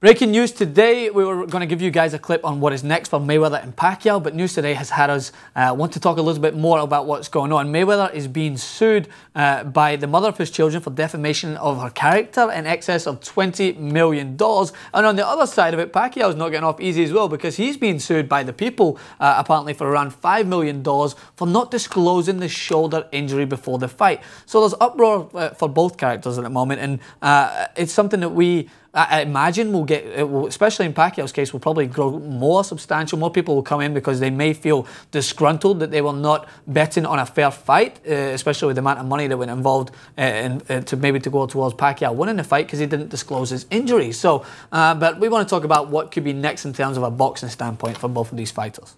Breaking news today, we were going to give you guys a clip on what is next for Mayweather and Pacquiao, but news today has had us want to talk a little bit more about what's going on. Mayweather is being sued by the mother of his children for defamation of her character in excess of $20 million. And on the other side of it, Pacquiao is not getting off easy as well, because he's being sued by the people, apparently for around $5 million for not disclosing the shoulder injury before the fight. So there's uproar for both characters at the moment, and it's something that I imagine will get, especially in Pacquiao's case, will probably grow more substantial. More people will come in because they may feel disgruntled that they were not betting on a fair fight, especially with the amount of money that went involved to go towards Pacquiao winning the fight because he didn't disclose his injury. So, but we want to talk about what could be next in terms of a boxing standpoint for both of these fighters.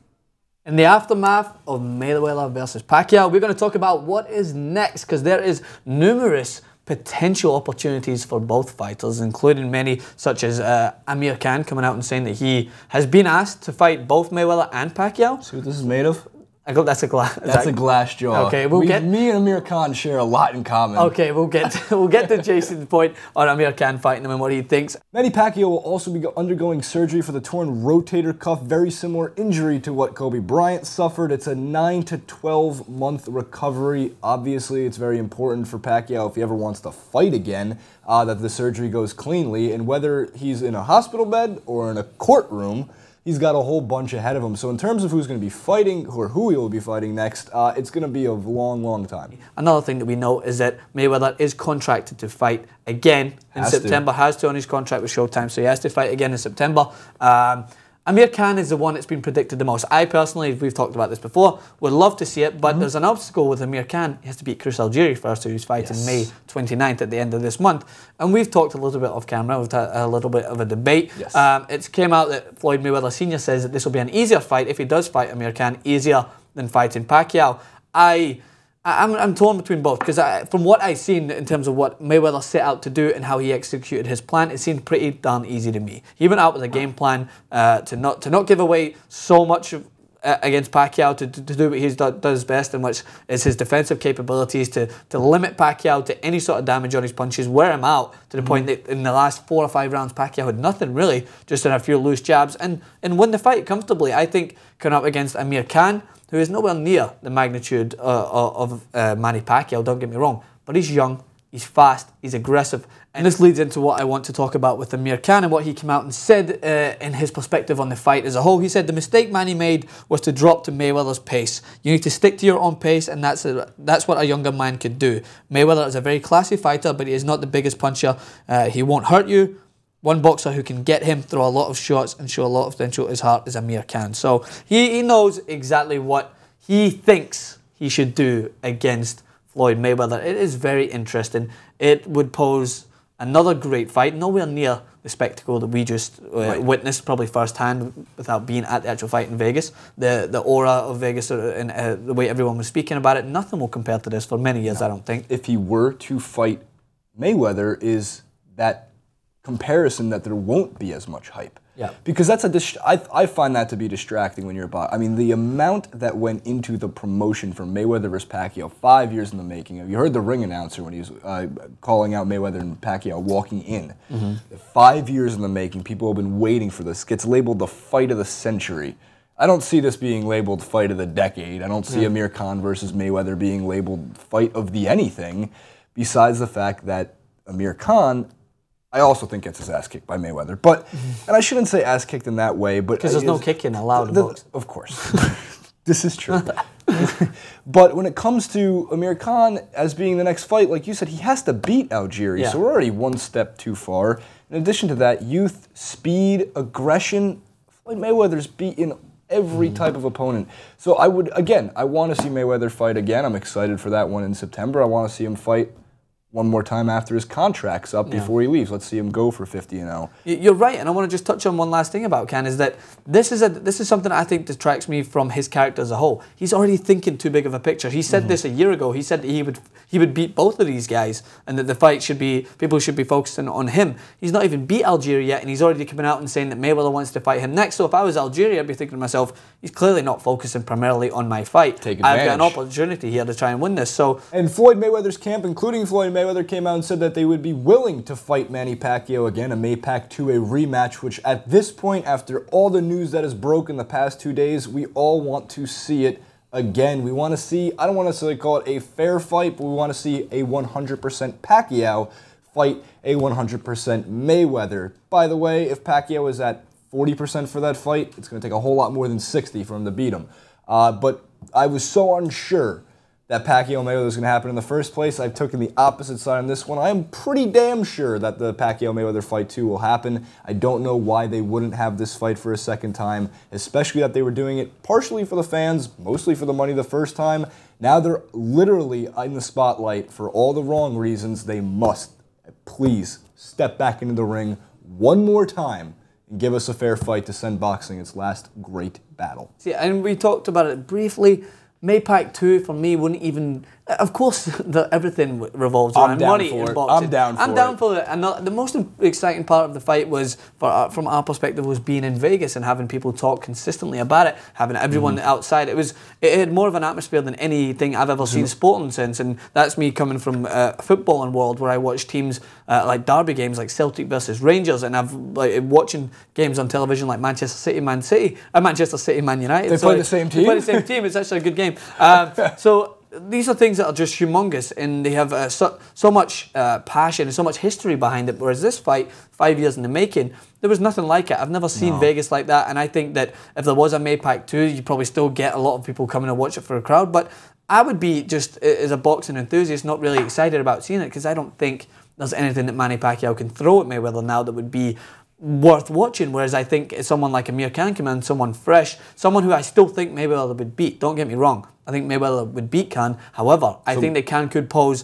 In the aftermath of Mayweather versus Pacquiao, we're going to talk about what is next, because there is numerous potential opportunities for both fighters, including many such as Amir Khan coming out and saying that he has been asked to fight both Mayweather and Pacquiao. See what this is made of? That's a glass. That's a glass jaw. Okay, me and Amir Khan share a lot in common. Okay, we'll get to Jason's point on Amir Khan fighting him and what he thinks. Manny Pacquiao will also be undergoing surgery for the torn rotator cuff, very similar injury to what Kobe Bryant suffered. It's a 9 to 12 month recovery. Obviously, it's very important for Pacquiao if he ever wants to fight again, that the surgery goes cleanly, and whether he's in a hospital bed or in a courtroom, he's got a whole bunch ahead of him. So in terms of who's going to be fighting, or who he will be fighting next, it's going to be a long, long time. Another thing that we know is that Mayweather is contracted to fight again in September. Has to on his contract with Showtime, so he has to fight again in September. Amir Khan is the one that's been predicted the most. I personally, we've talked about this before, would love to see it, but there's an obstacle with Amir Khan. He has to beat Chris Algieri first, who's fighting May 29th at the end of this month. And we've talked a little bit off camera, we've had a little bit of a debate. It's came out that Floyd Mayweather Sr. says that this will be an easier fight if he does fight Amir Khan, easier than fighting Pacquiao. I'm torn between both, because from what I've seen in terms of what Mayweather set out to do and how he executed his plan, it seemed pretty darn easy to me. He went out with a game plan to not give away so much against Pacquiao, to do what he does best, and which is his defensive capabilities, to limit Pacquiao to any sort of damage on his punches, wear him out to the point that in the last 4 or 5 rounds Pacquiao had nothing really, just in a few loose jabs, and win the fight comfortably. I think coming up against Amir Khan, who is nowhere near the magnitude of Manny Pacquiao, don't get me wrong, but he's young, he's fast, he's aggressive. And this leads into what I want to talk about with Amir Khan and what he came out and said in his perspective on the fight as a whole. He said the mistake Manny made was to drop to Mayweather's pace. You need to stick to your own pace, and that's what a younger man could do. Mayweather is a very classy fighter, but he is not the biggest puncher. He won't hurt you. One boxer who can get him, throw a lot of shots and show a lot of potential at his heart is Amir Khan. So he knows exactly what he thinks he should do against Floyd Mayweather. It is very interesting. It would pose another great fight, nowhere near the spectacle that we just witnessed, probably firsthand without being at the actual fight in Vegas. The aura of Vegas and the way everyone was speaking about it, nothing will compare to this for many years, I don't think. If he were to fight Mayweather, is that comparison that there won't be as much hype. Yeah. Because that's I find that to be distracting when you're about. I mean, the amount that went into the promotion for Mayweather versus Pacquiao, 5 years in the making. You heard the ring announcer when he was calling out Mayweather and Pacquiao walking in. 5 years in the making. People have been waiting for this. Gets labeled the fight of the century. I don't see this being labeled fight of the decade. I don't see Amir Khan versus Mayweather being labeled fight of the anything, besides the fact that Amir Khan, I also think gets his ass kicked by Mayweather, but and I shouldn't say ass kicked in that way, but because there's no kicking allowed in boxing. Of course, this is true. But when it comes to Amir Khan as being the next fight, like you said, he has to beat Algieri, so we're already one step too far. In addition to that, youth, speed, aggression, Floyd Mayweather's beaten every type of opponent. So I want to see Mayweather fight again. I'm excited for that one in September. I want to see him fight one more time after his contract's up before he leaves. Let's see him go for 50-0. You're right, and I want to just touch on one last thing about Khan, is that this is something I think detracts me from his character as a whole. He's already thinking too big of a picture. He said this a year ago. He said that he would beat both of these guys, and that the fight people should be focusing on him. He's not even beat Algieri yet, and he's already coming out and saying that Mayweather wants to fight him next. So if I was Algieri, I'd be thinking to myself, he's clearly not focusing primarily on my fight. Take advantage. I've got an opportunity here to try and win this. So, and Floyd Mayweather's camp, including Floyd Mayweather, Mayweather came out and said that they would be willing to fight Manny Pacquiao again, a Maypac 2, a rematch, which at this point, after all the news that has broken the past 2 days, we all want to see it again. We want to see, I don't want to necessarily call it a fair fight, but we want to see a 100% Pacquiao fight a 100% Mayweather. By the way, if Pacquiao is at 40% for that fight, it's going to take a whole lot more than 60 for him to beat him. But I was so unsure that Pacquiao Mayweather was going to happen in the first place. I've taken the opposite side on this one. I am pretty damn sure that the Pacquiao Mayweather fight 2 will happen. I don't know why they wouldn't have this fight for a second time, especially that they were doing it partially for the fans, mostly for the money the first time. Now they're literally in the spotlight for all the wrong reasons. They must, please, step back into the ring one more time and give us a fair fight to send boxing its last great battle. See, and we talked about it briefly. Maypac 2 for me wouldn't even. Of course, everything revolves around money in boxing. I'm down for it. And the most exciting part of the fight was, from our perspective, was being in Vegas and having people talk consistently about it, having everyone outside. It had more of an atmosphere than anything I've ever seen sporting since. And that's me coming from a footballing world where I watch teams like derby games, like Celtic versus Rangers, and I've watching games on television like Manchester City, Man United. They play the same team. They play the same team. It's actually a good game. So these are things that are just humongous, and they have so much passion and so much history behind it. Whereas this fight, 5 years in the making, there was nothing like it. I've never seen Vegas like that, and I think that if there was a Maypac 2, you'd probably still get a lot of people coming to watch it for a crowd. But I would be, just as a boxing enthusiast, not really excited about seeing it, because I don't think there's anything that Manny Pacquiao can throw at Mayweather now that would be worth watching. Whereas I think someone like Amir Khan came in, someone fresh, someone who I still think Mayweather would beat. Don't get me wrong. I think Mayweather would beat Khan. However, I think that Khan could pose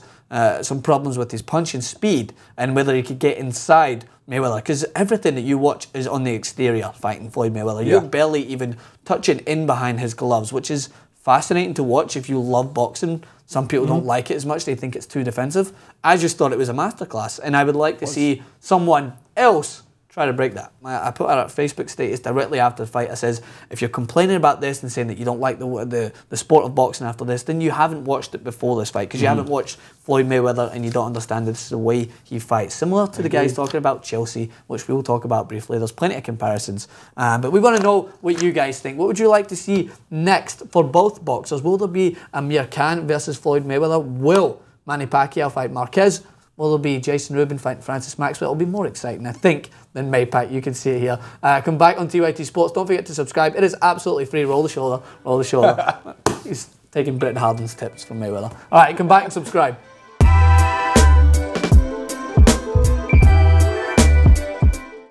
some problems with his punching speed and whether he could get inside Mayweather. Because everything that you watch is on the exterior fighting Floyd Mayweather. You're barely even touching in behind his gloves, which is fascinating to watch if you love boxing. Some people don't like it as much. They think it's too defensive. I just thought it was a masterclass, and I would like to see someone else try to break that. I put out a Facebook status directly after the fight. I says, if you're complaining about this and saying that you don't like the sport of boxing after this, then you haven't watched it before this fight, because you haven't watched Floyd Mayweather and you don't understand this is the way he fights. Similar to the guys talking about Chelsea, which we will talk about briefly. There's plenty of comparisons. But we want to know what you guys think. What would you like to see next for both boxers? Will there be Amir Khan versus Floyd Mayweather? Will Manny Pacquiao fight Marquez? Will there be Jason Rubin fighting Francis Maxwell? It'll be more exciting, I think, than Maypac. You can see it here. Come back on TYT Sports. Don't forget to subscribe. It is absolutely free. Roll the shoulder. Roll the shoulder. He's taking Britain Harden's tips from Mayweather. All right, come back and subscribe.